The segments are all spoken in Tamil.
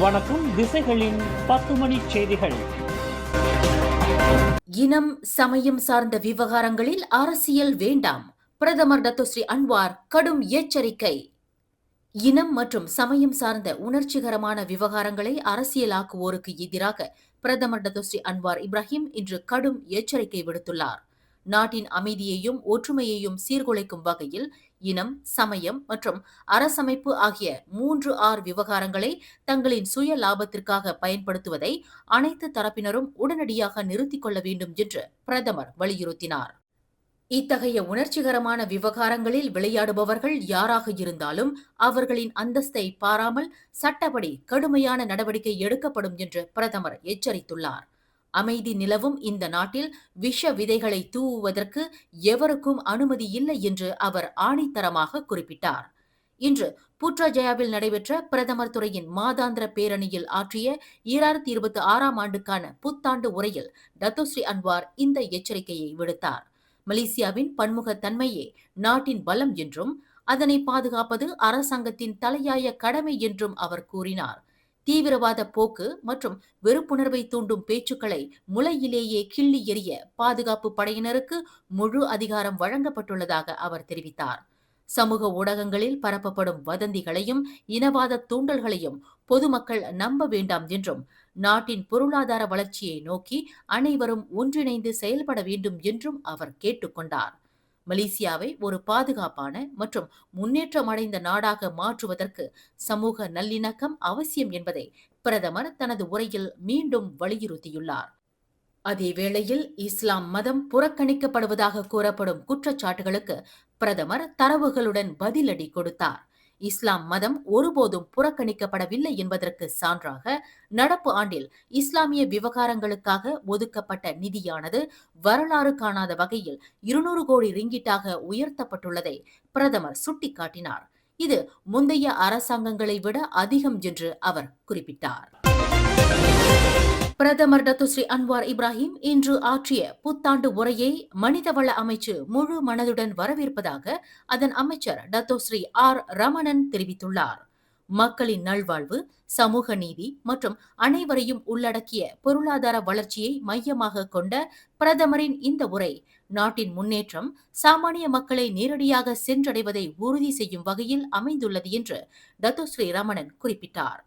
வணக்கம். திசைகளின் 10 மணி செய்திகள். இனம், சமயம் சார்ந்த விவகாரங்களில் அரசியல் வேண்டாம். பிரதமர் டத்தோஸ்ரீ அன்வார் கடும் எச்சரிக்கை. இனம் மற்றும் சமயம் சார்ந்த உணர்ச்சிகரமான விவகாரங்களை அரசியலாக்குவோருக்கு எதிராக பிரதமர் டத்தோஸ்ரீ அன்வார் இப்ராஹிம் இன்று கடும் எச்சரிக்கை விடுத்துள்ளார். நாட்டின் அமைதியையும் ஒற்றுமையையும் சீர்குலைக்கும் வகையில் இனம், சமயம் மற்றும் அரசமைப்பு ஆகிய 3R விவகாரங்களை தங்களின் சுய லாபத்திற்காக பயன்படுத்துவதை அனைத்து தரப்பினரும் உடனடியாக நிறுத்திக் கொள்ள வேண்டும் என்று பிரதமர் வலியுறுத்தினார். இத்தகைய உணர்ச்சிகரமான விவகாரங்களில் விளையாடுபவர்கள் யாராக இருந்தாலும் அவர்களின் அந்தஸ்தை பாராமல் சட்டப்படி கடுமையான நடவடிக்கை எடுக்கப்படும் என்று பிரதமர் எச்சரித்துள்ளார். அமைதி நிலவும் இந்த நாட்டில் விஷ விதைகளை தூவுவதற்கு எவருக்கும் அனுமதி இல்லை என்று அவர் ஆணித்தரமாக குறிப்பிட்டார். இன்று புத்ராஜயாவில் நடைபெற்ற பிரதமர் துறையின் மாதாந்திர பேரணியில் ஆற்றிய 2026ஆம் ஆண்டுக்கான புத்தாண்டு உரையில் டத்தோஸ்ரீ அன்வார் இந்த எச்சரிக்கையை விடுத்தார். மலேசியாவின் பன்முகத்தன்மையே நாட்டின் பலம் என்றும் அதனை பாதுகாப்பது அரசாங்கத்தின் தலையாய கடமை என்றும் அவர் கூறினார். தீவிரவாத போக்கு மற்றும் வெறுப்புணர்வை தூண்டும் பேச்சுக்களை முளையிலேயே கிள்ளி எறிய பாதுகாப்பு படையினருக்கு முழு அதிகாரம் வழங்கப்பட்டுள்ளதாக அவர் தெரிவித்தார். சமூக ஊடகங்களில் பரப்பப்படும் வதந்திகளையும் இனவாத தூண்டல்களையும் பொதுமக்கள் நம்ப வேண்டாம் என்றும் நாட்டின் பொருளாதார வளர்ச்சியை நோக்கி அனைவரும் ஒன்றிணைந்து செயல்பட வேண்டும் என்றும் அவர் கேட்டுக்கொண்டார். மலேசியாவை ஒரு பாதுகாப்பான மற்றும் முன்னேற்றமடைந்த நாடாக மாற்றுவதற்கு சமூக நல்லிணக்கம் அவசியம் என்பதை பிரதமர் தனது உரையில் மீண்டும் வலியுறுத்தியுள்ளார். அதேவேளையில் இஸ்லாம் மதம் புறக்கணிக்கப்படுவதாக கூறப்படும் குற்றச்சாட்டுகளுக்கு பிரதமர் தரவுகளுடன் பதிலடி கொடுத்தார். இஸ்லாம் மதம் ஒருபோதும் புறக்கணிக்கப்படவில்லை என்பதற்கு சான்றாக நடப்பு ஆண்டில் இஸ்லாமிய விவகாரங்களுக்காக ஒதுக்கப்பட்ட நிதியானது வரலாறு காணாத வகையில் 200 கோடி ரிங்கிட்டாக உயர்த்தப்பட்டுள்ளதை பிரதமர் சுட்டிக்காட்டினார். இது முந்தைய அரசாங்கங்களை விட அதிகம் என்று அவர் குறிப்பிட்டார். பிரதமர் டத்தோஸ்ரீ அன்வார் இப்ராஹிம் இன்று ஆற்றிய புத்தாண்டு உரையை மனிதவள அமைச்சு முழு மனதுடன் வரவேற்பதாக அதன் அமைச்சர் டத்தோஸ்ரீ ஆர் ரமணன் தெரிவித்துள்ளார். மக்களின் நல்வாழ்வு, சமூக நீதி மற்றும் அனைவரையும் உள்ளடக்கிய பொருளாதார வளர்ச்சியை மையமாக கொண்ட பிரதமரின் இந்த உரை நாட்டின் முன்னேற்றம் சாமானிய மக்களை நேரடியாக சென்றடைவதை உறுதி செய்யும் வகையில் அமைந்துள்ளது என்று டத்தோஸ்ரீ ரமணன் குறிப்பிட்டார்.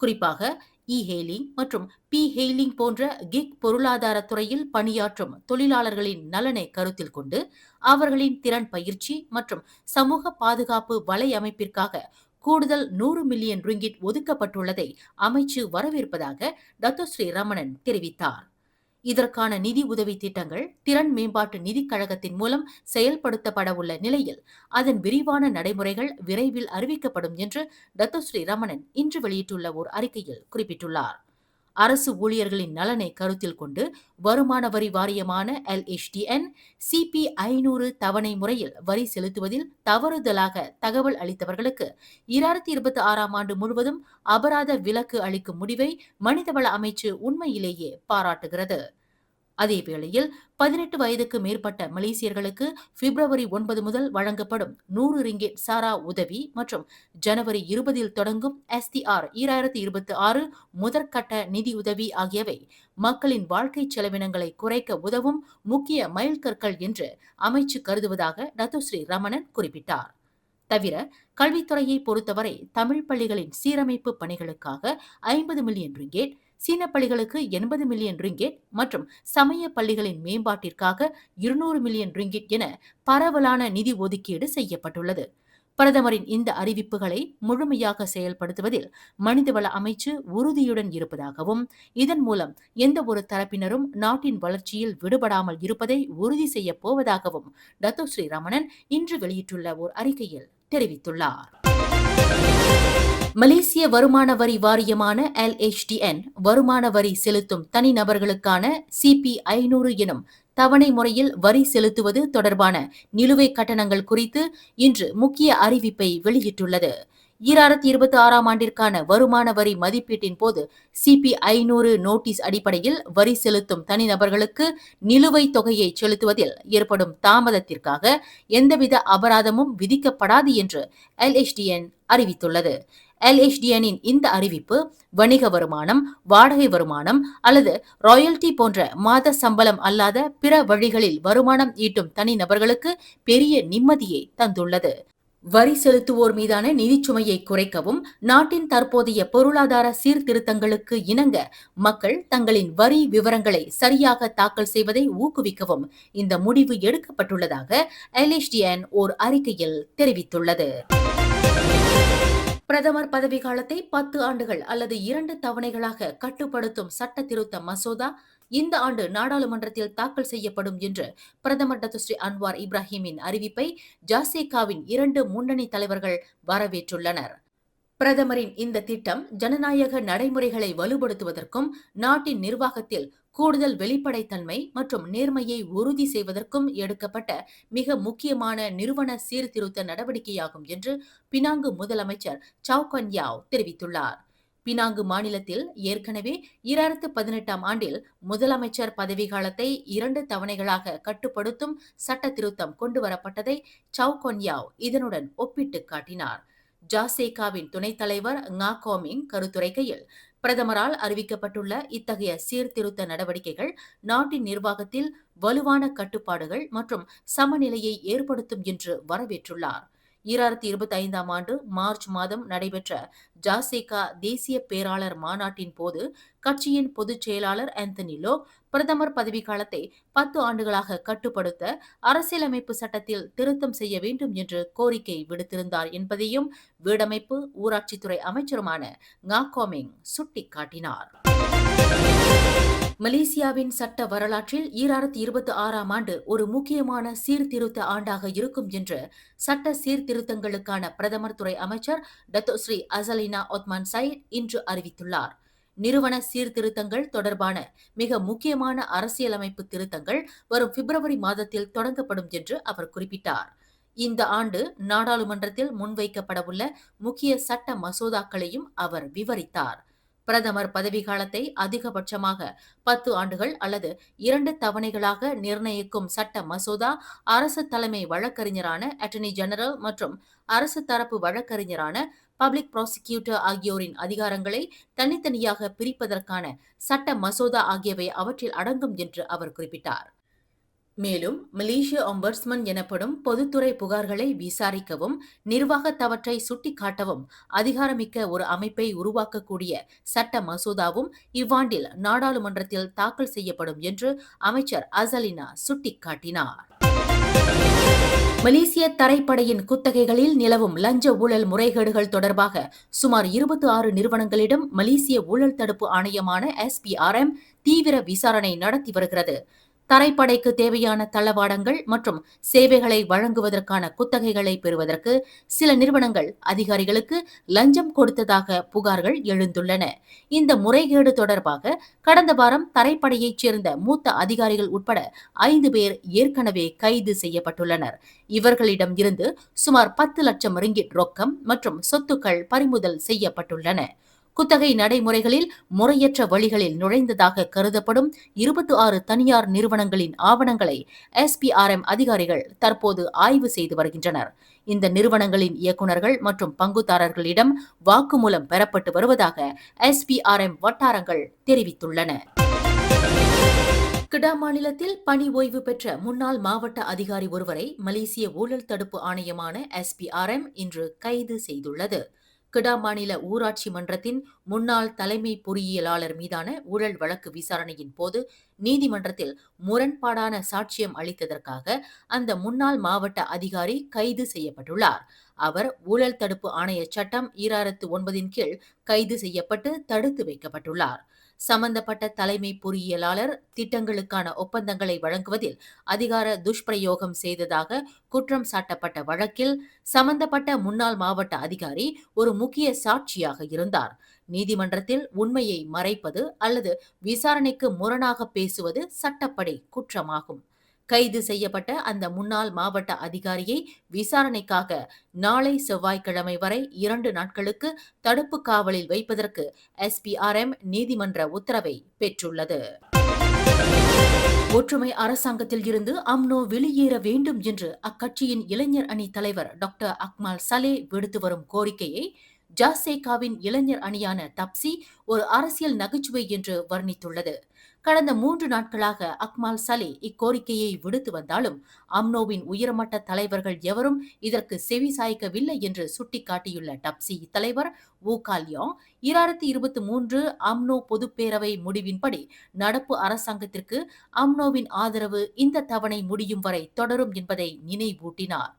குறிப்பாக இ-ஹெயிலிங் மற்றும் பி-ஹெயிலிங் போன்ற கிக் பொருளாதார துறையில் பணியாற்றும் தொழிலாளர்களின் நலனை கருத்தில் கொண்டு அவர்களின் திறன் பயிற்சி மற்றும் சமூக பாதுகாப்பு வலையமைப்பிற்காக கூடுதல் 100 மில்லியன் ரிங்கிட் ஒதுக்கப்பட்டுள்ளதை அமைச்சு வரவேற்பதாக டத்தோஸ்ரீ ரமணன் தெரிவித்தார். இதற்கான நிதி உதவி திட்டங்கள் திறன் மேம்பாட்டு நிதிக் கழகத்தின் மூலம் செயல்படுத்தப்பட உள்ள நிலையில் அதன் விரிவான நடைமுறைகள் விரைவில் அறிவிக்கப்படும் என்று டத்தோஸ்ரீ ரமணன் இன்று வெளியிட்டுள்ள ஓர் அறிக்கையில் குறிப்பிட்டுள்ளார். அரசு ஊழியர்களின் நலனை கருத்தில் கொண்டு வருமான வரி வாரியமான LHDN CP 500 தவணை முறையில் வரி செலுத்துவதில் தவறுதலாக தகவல் அளித்தவர்களுக்கு 2026ஆம் ஆண்டு முழுவதும் அபராத விலக்கு அளிக்கும் முடிவை மனிதவள அமைச்சு உண்மையிலேயே பாராட்டுகிறது. அதேவேளையில் 18 வயதுக்கு மேற்பட்ட மலேசியர்களுக்கு பிப்ரவரி 9 முதல் வழங்கப்படும் 100 ரிங்கிட் சாரா உதவி மற்றும் ஜனவரி 20 தொடங்கும் STR 2026 முதற்கட்ட நிதியுதவி ஆகியவை மக்களின் வாழ்க்கை செலவினங்களை குறைக்க உதவும் முக்கிய மைல்கற்கள் என்று அமைச்சு கருதுவதாக டத்தோஸ்ரீ ரமணன் குறிப்பிட்டார். தவிர கல்வித்துறையை பொறுத்தவரை தமிழ் பள்ளிகளின் சீரமைப்பு பணிகளுக்காக 50 மில்லியன் ரிங்கேட், சீன பள்ளிகளுக்கு 80 மில்லியன் ரிங்கிட் மற்றும் சமய பள்ளிகளின் மேம்பாட்டிற்காக 200 மில்லியன் ரிங்கிட் என பரவலான நிதி ஒதுக்கீடு செய்யப்பட்டுள்ளது. பிரதமரின் இந்த அறிவிப்புகளை முழுமையாக செயல்படுத்துவதில் மனிதவள அமைச்சு உறுதியுடன் இருப்பதாகவும் இதன் மூலம் எந்த ஒரு தரப்பினரும் நாட்டின் வளர்ச்சியில் விடுபடாமல் இருப்பதை உறுதி செய்யப் போவதாகவும் டத்தோஸ்ரீ ரமணன் இன்று வெளியிட்டுள்ள ஓர் அறிக்கையில் தெரிவித்துள்ளார். மலேசிய வருமான வரி வாரியமான LHDN வருமான வரி செலுத்தும் தனிநபர்களுக்கான CP 500 எனும் தவணை முறையில் வரி செலுத்துவது தொடர்பான நிலுவைக் கட்டணங்கள் குறித்து இன்று முக்கிய அறிவிப்பை வெளியிட்டுள்ளது. 2026ஆம் ஆண்டிற்கான வருமான வரி மதிப்பீட்டின் போது CP 500 நோட்டீஸ் அடிப்படையில் வரி செலுத்தும் தனிநபர்களுக்கு நிலுவைத் தொகையை செலுத்துவதில் ஏற்படும் தாமதத்திற்காக எந்தவித அபராதமும் விதிக்கப்படாது என்று LHDN அறிவித்துள்ளது. LHDNின் இந்த அறிவிப்பு வணிக வருமானம், வாடகை வருமானம் அல்லது ராயல்டி போன்ற மாத சம்பளம் அல்லாத பிற வழிகளில் வருமானம் ஈட்டும் தனிநபர்களுக்கு பெரிய நிம்மதியை தந்துள்ளது. வரி செலுத்துவோர் மீதான நிதிச்சுமையை குறைக்கவும், நாட்டின் தற்போதைய பொருளாதார சீர்திருத்தங்களுக்கு இணங்க மக்கள் தங்களின் வரி விவரங்களை சரியாக தாக்கல் செய்வதை ஊக்குவிக்கவும் இந்த முடிவு எடுக்கப்பட்டுள்ளதாக LHDN ஓர் அறிக்கையில் தெரிவித்துள்ளது. பிரதமர் பதவிக்காலத்தை 10 ஆண்டுகள் அல்லது 2 தவணைகளாக கட்டுப்படுத்தும் சட்ட திருத்த மசோதா இந்த ஆண்டு நாடாளுமன்றத்தில் தாக்கல் செய்யப்படும் என்று பிரதமர் டத்துஸ்ரீ அன்வார் இப்ராஹிமின் அறிவிப்பை ஜாசேகாவின் 2 முன்னணி தலைவர்கள் வரவேற்றுள்ளனர். பிரதமரின் இந்த திட்டம் ஜனநாயக நடைமுறைகளை வலுப்படுத்துவதற்கும், நாட்டின் நிர்வாகத்தில் கூடுதல் வெளிப்படைத்தன்மை மற்றும் நேர்மையை உறுதி செய்வதற்கும் எடுக்கப்பட்ட மிக முக்கியமான நிறுவன சீர்திருத்த நடவடிக்கையாகும் என்று பினாங்கு முதலமைச்சர் சவ் கொன் யாவ் தெரிவித்துள்ளார். பினாங்கு மாநிலத்தில் ஏற்கனவே 2018ஆம் ஆண்டில் முதலமைச்சர் பதவிக்காலத்தை 2 தவணைகளாக கட்டுப்படுத்தும் சட்ட திருத்தம் கொண்டுவரப்பட்டதை சவ் கொன் யாவ் இதனுடன் ஒப்பிட்டு காட்டினார். ஜாசேகாவின் துணைத் தலைவர் ngா கோமிங் கருத்துரைக்கையில், பிரதமரால் அறிவிக்கப்பட்டுள்ள இத்தகைய சீர்திருத்த நடவடிக்கைகள் நாட்டின் நிர்வாகத்தில் வலுவான கட்டுப்பாடுகள் மற்றும் சமநிலையை ஏற்படுத்தும் என்று வரவேற்றுள்ளார். 2025ஆம் ஆண்டு மார்ச் மாதம் நடைபெற்ற ஜாசேகா தேசிய பேராளர் மாநாட்டின் போது கட்சியின் பொதுச் செயலாளர் ஆந்தனி லோ பிரதமர் பதவிக்காலத்தை 10 ஆண்டுகளாக கட்டுப்படுத்த அரசியலமைப்பு சட்டத்தில் திருத்தம் செய்ய வேண்டும் என்று கோரிக்கை விடுத்திருந்தார் என்பதையும் வீடமைப்பு, ஊராட்சித்துறை அமைச்சருமான ngா கோமிங் சுட்டிக்காட்டினார். மலேசியாவின் சட்ட வரலாற்றில் 2026ஆம் ஆண்டு ஒரு முக்கியமான சீர்திருத்த ஆண்டாக இருக்கும் என்று சட்ட சீர்திருத்தங்களுக்கான பிரதமர் துறை அமைச்சர் டத்தோஸ்ரீ அசலினா ஒத்மான் சயிட் இன்று அறிவித்துள்ளார். நிறுவன சீர்திருத்தங்கள் தொடர்பான மிக முக்கியமான அரசியலமைப்பு திருத்தங்கள் வரும் பிப்ரவரி மாதத்தில் தொடங்கப்படும் என்று அவர் குறிப்பிட்டார். இந்த ஆண்டு நாடாளுமன்றத்தில் முன்வைக்கப்படவுள்ள முக்கிய சட்ட மசோதாக்களையும் அவர் விவரித்தார். பிரதமர் பதவிக்காலத்தை அதிகபட்சமாக 10 ஆண்டுகள் அல்லது 2 தவணைகளாக நிர்ணயிக்கும் சட்ட மசோதா அரசு தலைமை வழக்கறிஞரான அட்டர்னி ஜெனரல் மற்றும் அரசு தரப்பு வழக்கறிஞரான பப்ளிக் ப்ராசிக்யூட்டர் ஆகியோரின் அதிகாரங்களை தனித்தனியாக பிரிப்பதற்கான சட்ட மசோதா ஆகியவை அவற்றில் அடங்கும் என்று அவர் குறிப்பிட்டார். மேலும் மலேசிய ஒம்பர்ஸ்மன் எனப்படும் பொதுத்துறை புகார்களை விசாரிக்கவும், நிர்வாக தவற்றை சுட்டிக்காட்டவும் அதிகாரமிக்க ஒரு அமைப்பை உருவாக்கக்கூடிய சட்ட மசோதாவும் இவ்வாண்டில் நாடாளுமன்றத்தில் தாக்கல் செய்யப்படும் என்று அமைச்சர் அசலினா சுட்டிக்காட்டினார். மலேசிய தரைப்படையின் குத்தகைகளில் நிலவும் லஞ்ச ஊழல் முறைகேடுகள் தொடர்பாக சுமார் 26 நிறுவனங்களிடம் மலேசிய ஊழல் தடுப்பு ஆணையமான SPRM தீவிர விசாரணை நடத்தி வருகிறது. தரைப்படைக்கு தேவையான தளவாடங்கள் மற்றும் சேவைகளை வழங்குவதற்கான குத்தகைகளை பெறுவதற்கு சில நிறுவனங்கள் அதிகாரிகளுக்கு லஞ்சம் கொடுத்ததாக புகார்கள் எழுந்துள்ளன. இந்த முறைகேடு தொடர்பாக கடந்த வாரம் தரைப்படையைச் சேர்ந்த மூத்த அதிகாரிகள் உட்பட 5 பேர் ஏற்கனவே கைது செய்யப்பட்டுள்ளனர். இவர்களிடம் இருந்து சுமார் 10 லட்சம் ரிங்கிட் ரொக்கம் மற்றும் சொத்துக்கள் பறிமுதல் செய்யப்பட்டுள்ளன. குத்தகை நடைமுறைகளில் முறையற்ற வழிகளில் நுழைந்ததாக கருதப்படும் 26 தனியார் நிறுவனங்களின் ஆவணங்களை SPRM அதிகாரிகள் தற்போது ஆய்வு செய்து வருகின்றனர். இந்த நிறுவனங்களின் இயக்குநர்கள் மற்றும் பங்குதாரர்களிடம் வாக்குமூலம் பெறப்பட்டு வருவதாக SPRM வட்டாரங்கள் தெரிவித்துள்ளன. கிடா மாநிலத்தில் பணி ஓய்வு பெற்ற முன்னாள் மாவட்ட அதிகாரி ஒருவரை மலேசிய ஊழல் தடுப்பு ஆணையமான SPRM இன்று கைது செய்துள்ளது. கிடா மாநில ஊராட்சி மன்றத்தின் முன்னாள் தலைமை பொறியியலாளர் மீதான ஊழல் வழக்கு விசாரணையின் போது நீதிமன்றத்தில் முரண்பாடான சாட்சியம் அளித்ததற்காக அந்த முன்னாள் மாவட்ட அதிகாரி கைது செய்யப்பட்டுள்ளார். அவர் ஊழல் தடுப்பு ஆணைய சட்டம் 2009 கீழ் கைது செய்யப்பட்டு தடுத்து வைக்கப்பட்டுள்ளார். சம்பந்தப்பட்ட தலைமை பொறியியலாளர் திட்டங்களுக்கான ஒப்பந்தங்களை வழங்குவதில் அதிகார துஷ்பிரயோகம் செய்ததாக குற்றம் சாட்டப்பட்ட வழக்கில் சம்பந்தப்பட்ட முன்னாள் மாவட்ட அதிகாரி ஒரு முக்கிய சாட்சியாக இருந்தார். நீதிமன்றத்தில் உண்மையை மறைப்பது அல்லது விசாரணைக்கு முரணாக பேசுவது சட்டப்படி குற்றமாகும். கைது செய்யப்பட்ட அந்த முன்னாள் மாவட்ட அதிகாரியை விசாரணைக்காக நாளை செவ்வாய்க்கிழமை வரை 2 நாட்களுக்கு தடுப்பு காவலில் வைப்பதற்கு SPRM நீதிமன்ற உத்தரவை பெற்றுள்ளது. ஒற்றுமை அரசாங்கத்தில் இருந்து அம்னோ வெளியேற வேண்டும் என்று அக்கட்சியின் இளைஞர் அணி தலைவர் டாக்டர் அக்மால் சலே விடுத்து வரும் கோரிக்கையை ஜாசேகாவின் இளைஞர் அணியான தப்சி ஒரு அரசியல் நகைச்சுவை என்று வர்ணித்துள்ளது. கடந்த 3 நாட்களாக அக்மால் சலே இக்கோரிக்கையை விடுத்து வந்தாலும் அம்னோவின் உயர்மட்ட தலைவர்கள் எவரும் இதற்கு செவி சாய்க்கவில்லை என்று சுட்டிக்காட்டியுள்ள டப்சி தலைவர் வு கால்யோங் 2023 அம்னோ பொதுப்பேரவை முடிவின்படி நடப்பு அரசாங்கத்திற்கு அம்னோவின் ஆதரவு இந்த தவணை முடியும் வரை தொடரும் என்பதை நினைவூட்டினார்.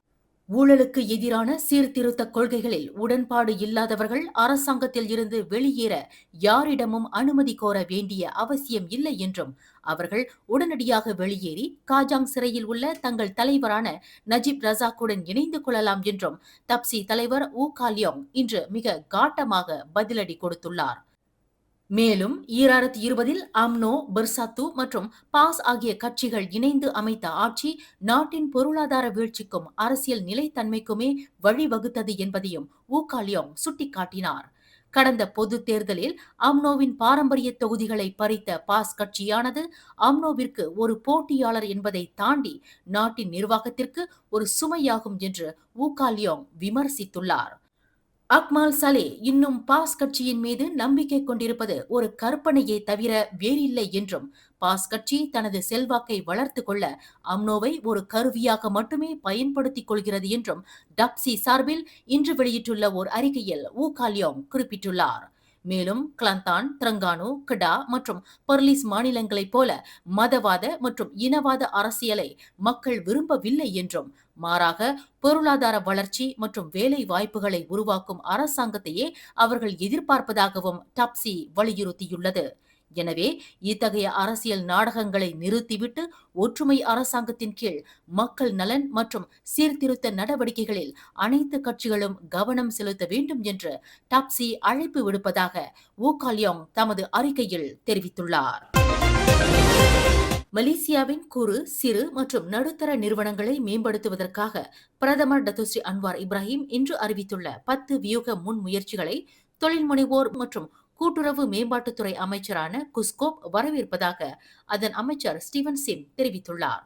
ஊழலுக்கு எதிரான சீர்திருத்த கொள்கைகளில் உடன்பாடு இல்லாதவர்கள் அரசாங்கத்தில் இருந்து வெளியேற யாரிடமும் அனுமதி கோர வேண்டிய அவசியம் இல்லை என்றும், அவர்கள் உடனடியாக வெளியேறி காஜாங் சிறையில் உள்ள தங்கள் தலைவரான நஜீப் ரசாக்குடன் இணைந்து கொள்ளலாம் என்றும் தப்சி தலைவர் வு கால்யோங் இன்று மிக காட்டமாக பதிலடி கொடுத்துள்ளார். மேலும் 2020 அம்னோ, பெர்சாத்து மற்றும் பாஸ் ஆகிய கட்சிகள் இணைந்து அமைத்த ஆட்சி நாட்டின் பொருளாதார வீழ்ச்சிக்கும் அரசியல் நிலைத்தன்மைக்குமே வழிவகுத்தது என்பதையும் வு கால்யோங் சுட்டிக்காட்டினார். கடந்த பொது தேர்தலில் அம்னோவின் பாரம்பரிய தொகுதிகளை பறித்த பாஸ் கட்சியானது அம்னோவிற்கு ஒரு போட்டியாளர் என்பதை தாண்டி நாட்டின் நிர்வாகத்திற்கு ஒரு சுமையாகும் என்று வு கால்யோங் விமர்சித்துள்ளார். அக்மால் சலே இன்னும் பாஸ் கட்சியின் மீது நம்பிக்கை கொண்டிருப்பது ஒரு கற்பனையே தவிர வேறில்லை என்றும், பாஸ் கட்சி தனது செல்வாக்கை வளர்த்து கொள்ள அம்னோவை ஒரு கருவியாக மட்டுமே பயன்படுத்திக் கொள்கிறது என்றும் டப்சி சார்பில் இன்று வெளியிட்டுள்ள ஓர் அறிக்கையில் வு கால்யோங் குறிப்பிட்டுள்ளார். மேலும் கிளந்தான், திரங்கானு, கடா மற்றும் பர்லிஸ் மாநிலங்களைப் போல மதவாத மற்றும் இனவாத அரசியலை மக்கள் விரும்பவில்லை என்றும், மாறாக பொருளாதார வளர்ச்சி மற்றும் வேலை வாய்ப்புகளை உருவாக்கும் அரசாங்கத்தையே அவர்கள் எதிர்பார்ப்பதாகவும் டப்சி வலியுறுத்தியுள்ளது. எனவே இத்தகைய அரசியல் நாடகங்களை நிறுத்திவிட்டு ஒற்றுமை அரசாங்கத்தின் கீழ் மக்கள் நலன் மற்றும் சீர்திருத்த நடவடிக்கைகளில் அனைத்து கட்சிகளும் கவனம் செலுத்த வேண்டும் என்று டப்சி அழைப்பு விடுப்பதாக வு கால்யோங் தமது அறிக்கையில் தெரிவித்துள்ளார். மலேசியாவின் குறு, சிறு மற்றும் நடுத்தர நிறுவனங்களை மேம்படுத்துவதற்காக பிரதமர் டத்துஸ்ரீ அன்வார் இப்ராஹிம் இன்று அறிவித்துள்ள 10 வியூக முன்முயற்சிகளை தொழில் முனைவோர் மற்றும் கூட்டுறவு மேம்பாட்டுத்துறை அமைச்சரான குஸ்கோப் வரவேற்பதாக அதன் அமைச்சர் ஸ்டீவன் சிம் தெரிவித்துள்ளார்.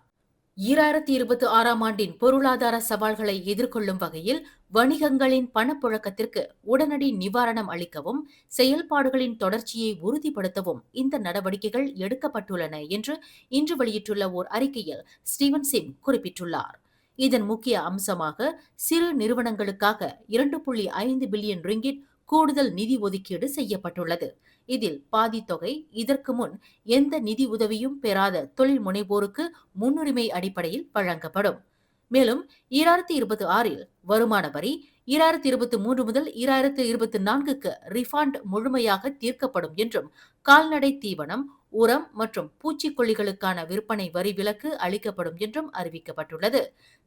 2026ஆம் ஆண்டின் பொருளாதார சவால்களை எதிர்கொள்ளும் வகையில் வணிகங்களின் பணப்புழக்கத்திற்கு உடனடி நிவாரணம் அளிக்கவும், செயல்பாடுகளின் தொடர்ச்சியை உறுதிப்படுத்தவும் இந்த நடவடிக்கைகள் எடுக்கப்பட்டுள்ளன என்று இன்று வெளியிட்டுள்ள ஓர் அறிக்கையில் ஸ்டீவன் சிம் குறிப்பிட்டுள்ளார். இதன் முக்கிய அம்சமாக சிறு நிறுவனங்களுக்காக 2.5 பில்லியன் ரிங்கிட் கூடுதல் நிதி ஒதுக்கீடு செய்யப்பட்டுள்ளது. இதில் பாதி தொகை இதற்கு முன் எந்த நிதி உதவியும் பெறாத தொழில் முனைவோருக்கு முன்னுரிமை அடிப்படையில் வழங்கப்படும். மேலும் 2026இல் வருமான வரி, 2023 முதல் 2024க்கு ரிஃபாண்ட் முழுமையாக தீர்க்கப்படும் என்றும், கால்நடை தீவனம், உரம் மற்றும் பூச்சிக்கொல்லிகளுக்கான விற்பனை வரி விலக்கு அளிக்கப்படும் என்றும் அறிவிக்கப்பட்டுள்ளது.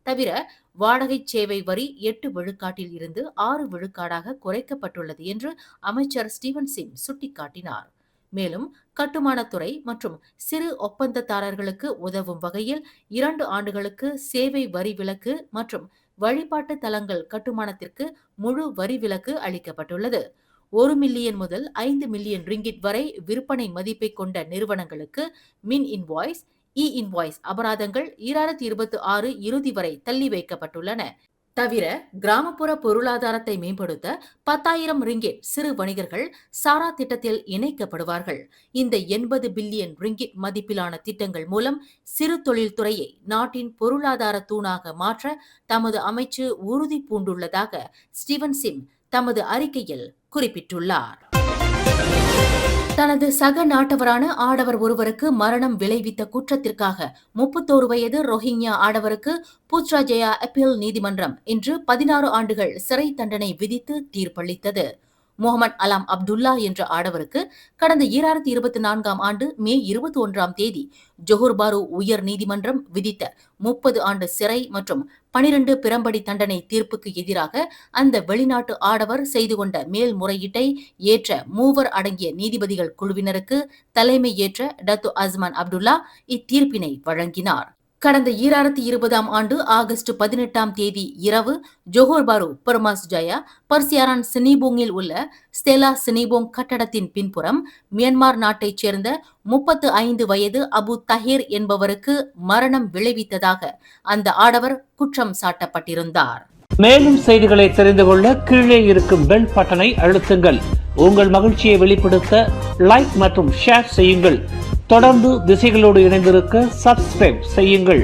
தவிர வாடகை சேவை வரி 8 விழுக்காட்டில் இருந்து 6 விழுக்காடாக குறைக்கப்பட்டுள்ளது என்று அமைச்சர் ஸ்டீவன் சிம் சுட்டிக்காட்டினார். மேலும் கட்டுமானத்துறை மற்றும் சிறு ஒப்பந்ததாரர்களுக்கு உதவும் வகையில் 2 ஆண்டுகளுக்கு சேவை வரி விலக்கு மற்றும் வழிபாட்டு தலங்கள் கட்டுமானத்திற்கு முழு வரி விலக்கு அளிக்கப்பட்டுள்ளது. 1 மில்லியன் முதல் 5 மில்லியன் ரிங்கிட் வரை விற்பனை மதிப்பை கொண்ட நிறுவனங்களுக்கு மின் இன்வாய்ஸ், இன்வாய்ஸ் அபராதங்கள் 2026 இறுதி வரை தள்ளி வைக்கப்பட்டுள்ளன. தவிர கிராமப்புற பொருளாதாரத்தை மேம்படுத்த 10,000 ரிங்கிட் சிறு வணிகர்கள் சாரா திட்டத்தில் இணைக்கப்படுவார்கள். இந்த 80 பில்லியன் ரிங்கிட் மதிப்பிலான திட்டங்கள் மூலம் சிறு தொழில் துறையை நாட்டின் பொருளாதார தூணாக மாற்ற தமது அமைச்சு உறுதி பூண்டுள்ளதாக ஸ்டீவன் சிம் தமது அறிக்கையில் குறிப்பிட்டுள்ளார். தனது சக நாட்டவரான ஆடவர் ஒருவருக்கு மரணம் விளைவித்த குற்றத்திற்காக 31 வயது ரோஹிங்யா ஆடவருக்கு புத்ராஜயா அப்பீல் நீதிமன்றம் இன்று 16 ஆண்டுகள் சிறை தண்டனை விதித்து தீர்ப்பளித்தது. முகமது அலாம் அப்துல்லா என்ற ஆடவருக்கு கடந்த 2024ஆம் ஆண்டு மே 21ஆம் தேதி ஜொஹூர் பாரு உயர் நீதிமன்றம் விதித்த 30 ஆண்டு சிறை மற்றும் 12 பிரம்படி தண்டனை தீர்ப்புக்கு எதிராக அந்த வெளிநாட்டு ஆடவர் செய்து கொண்ட மேல்முறையீட்டை ஏற்ற 3 அடங்கிய நீதிபதிகள் குழுவினருக்கு தலைமை ஏற்ற டத்து அஸ்மான் அப்துல்லா இத்தீர்ப்பினை வழங்கினார். கடந்த 2020ஆம் ஆண்டு ஆகஸ்ட் 18ஆம் தேதி இரவு ஜொஹூர் பாரு பெர்மாஸ் ஜயா பர்சியாரான் சினிபோங்கில் உள்ள ஸ்டெலா சினிபோங் கட்டடத்தின் பின்புறம் மியான்மர் நாட்டைச் சேர்ந்த 35 வயது அபு தஹீர் என்பவருக்கு மரணம் விளைவித்ததாக அந்த ஆடவர் குற்றம் சாட்டப்பட்டிருந்தார். மேலும் செய்திகளை தெரிந்து கொள்ள கீழே இருக்கும் பெல் பட்டனை அழுத்துங்கள். உங்கள் மகிழ்ச்சியை வெளிப்படுத்த லைக் மற்றும் ஷேர் செய்யுங்கள். தொடர்ந்து திசைகளோடு இணைந்திருக்க சப்ஸ்கிரைப் செய்யுங்கள்.